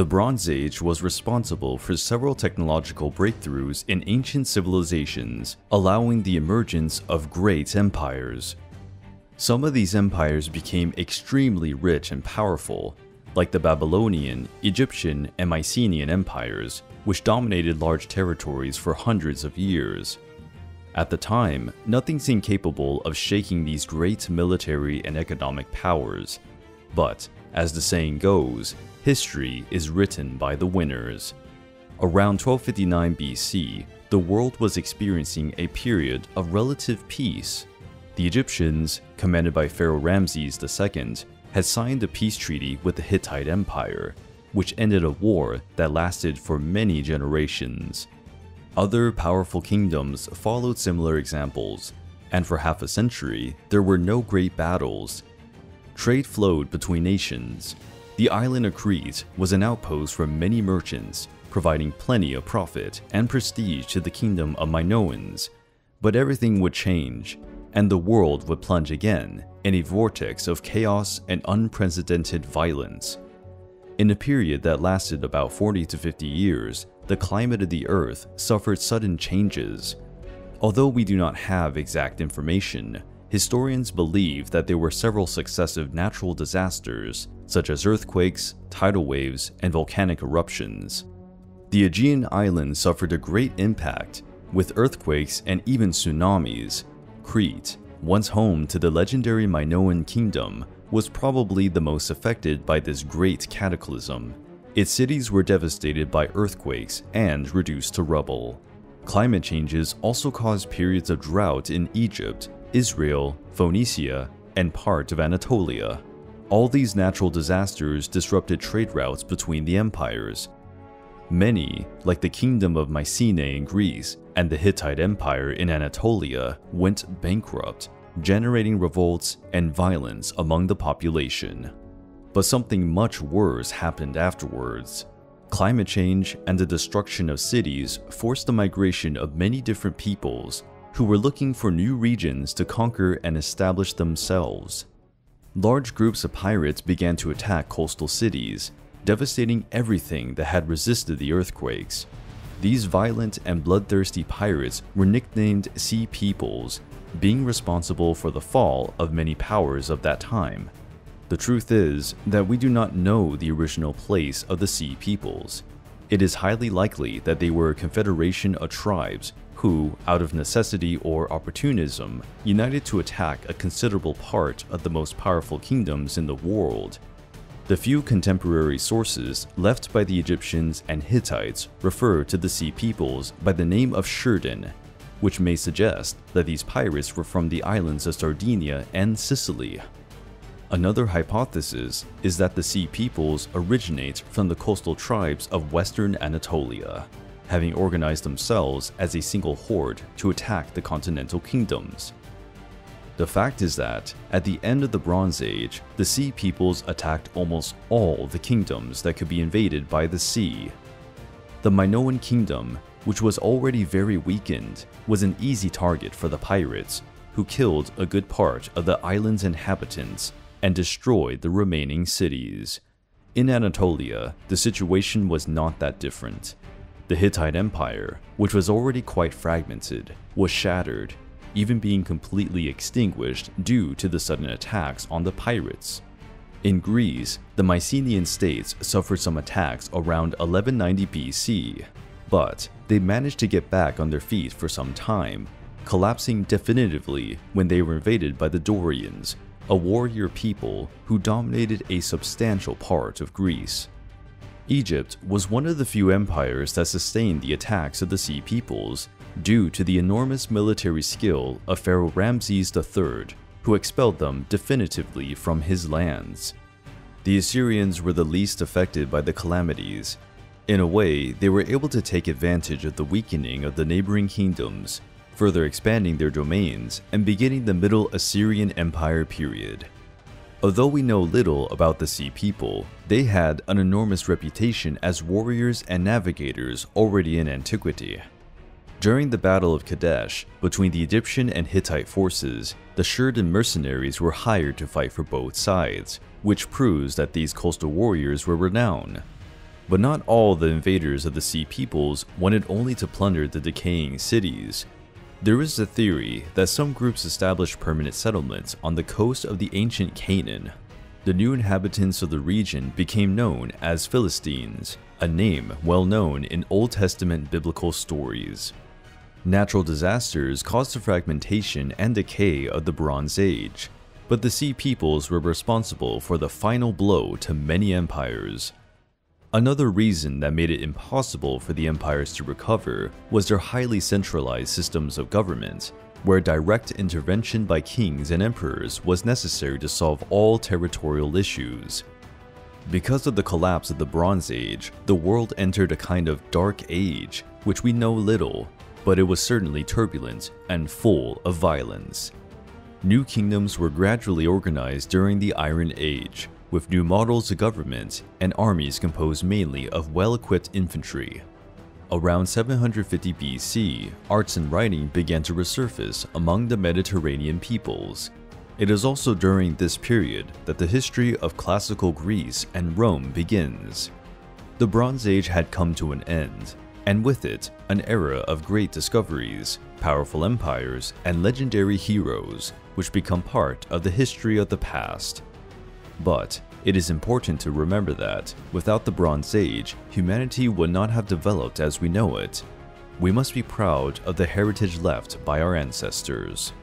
The Bronze Age was responsible for several technological breakthroughs in ancient civilizations, allowing the emergence of great empires. Some of these empires became extremely rich and powerful, like the Babylonian, Egyptian, and Mycenaean empires, which dominated large territories for hundreds of years. At the time, nothing seemed capable of shaking these great military and economic powers. But, as the saying goes, history is written by the winners. Around 1259 BC, the world was experiencing a period of relative peace. The Egyptians, commanded by Pharaoh Ramses II, had signed a peace treaty with the Hittite Empire, which ended a war that lasted for many generations. Other powerful kingdoms followed similar examples, and for half a century, there were no great battles. Trade flowed between nations. The island of Crete was an outpost for many merchants, providing plenty of profit and prestige to the kingdom of Minoans. But everything would change, and the world would plunge again in a vortex of chaos and unprecedented violence. In a period that lasted about 40 to 50 years, the climate of the Earth suffered sudden changes. Although we do not have exact information, historians believe that there were several successive natural disasters, such as earthquakes, tidal waves, and volcanic eruptions. The Aegean islands suffered a great impact, with earthquakes and even tsunamis. Crete, once home to the legendary Minoan kingdom, was probably the most affected by this great cataclysm. Its cities were devastated by earthquakes and reduced to rubble. Climate changes also caused periods of drought in Egypt, Israel, Phoenicia, and part of Anatolia. All these natural disasters disrupted trade routes between the empires. Many, like the Kingdom of Mycenae in Greece and the Hittite Empire in Anatolia, went bankrupt, generating revolts and violence among the population. But something much worse happened afterwards. Climate change and the destruction of cities forced the migration of many different peoples who were looking for new regions to conquer and establish themselves. Large groups of pirates began to attack coastal cities, devastating everything that had resisted the earthquakes. These violent and bloodthirsty pirates were nicknamed Sea Peoples, being responsible for the fall of many powers of that time. The truth is that we do not know the original place of the Sea Peoples. It is highly likely that they were a confederation of tribes who, out of necessity or opportunism, united to attack a considerable part of the most powerful kingdoms in the world. The few contemporary sources left by the Egyptians and Hittites refer to the Sea Peoples by the name of Shurden, which may suggest that these pirates were from the islands of Sardinia and Sicily. Another hypothesis is that the Sea Peoples originate from the coastal tribes of western Anatolia, having organized themselves as a single horde to attack the continental kingdoms. The fact is that, at the end of the Bronze Age, the Sea Peoples attacked almost all the kingdoms that could be invaded by the sea. The Minoan kingdom, which was already very weakened, was an easy target for the pirates, who killed a good part of the island's inhabitants and destroyed the remaining cities. In Anatolia, the situation was not that different. The Hittite Empire, which was already quite fragmented, was shattered, even being completely extinguished due to the sudden attacks on the pirates. In Greece, the Mycenaean states suffered some attacks around 1190 BC, but they managed to get back on their feet for some time, collapsing definitively when they were invaded by the Dorians, a warrior people who dominated a substantial part of Greece. Egypt was one of the few empires that sustained the attacks of the Sea Peoples due to the enormous military skill of Pharaoh Ramses III, who expelled them definitively from his lands. The Assyrians were the least affected by the calamities. In a way, they were able to take advantage of the weakening of the neighboring kingdoms, further expanding their domains and beginning the Middle Assyrian Empire period. Although we know little about the Sea People, they had an enormous reputation as warriors and navigators already in antiquity. During the Battle of Kadesh, between the Egyptian and Hittite forces, the Shurden mercenaries were hired to fight for both sides, which proves that these coastal warriors were renowned. But not all the invaders of the Sea Peoples wanted only to plunder the decaying cities. There is a theory that some groups established permanent settlements on the coast of the ancient Canaan. The new inhabitants of the region became known as Philistines, a name well known in Old Testament biblical stories. Natural disasters caused the fragmentation and decay of the Bronze Age, but the Sea Peoples were responsible for the final blow to many empires. Another reason that made it impossible for the empires to recover was their highly centralized systems of government, where direct intervention by kings and emperors was necessary to solve all territorial issues. Because of the collapse of the Bronze Age, the world entered a kind of dark age, which we know little, but it was certainly turbulent and full of violence. New kingdoms were gradually organized during the Iron Age, with new models of government and armies composed mainly of well-equipped infantry. Around 750 BC, arts and writing began to resurface among the Mediterranean peoples. It is also during this period that the history of classical Greece and Rome begins. The Bronze Age had come to an end, and with it, an era of great discoveries, powerful empires, and legendary heroes, which become part of the history of the past. But it is important to remember that, without the Bronze Age, humanity would not have developed as we know it. We must be proud of the heritage left by our ancestors.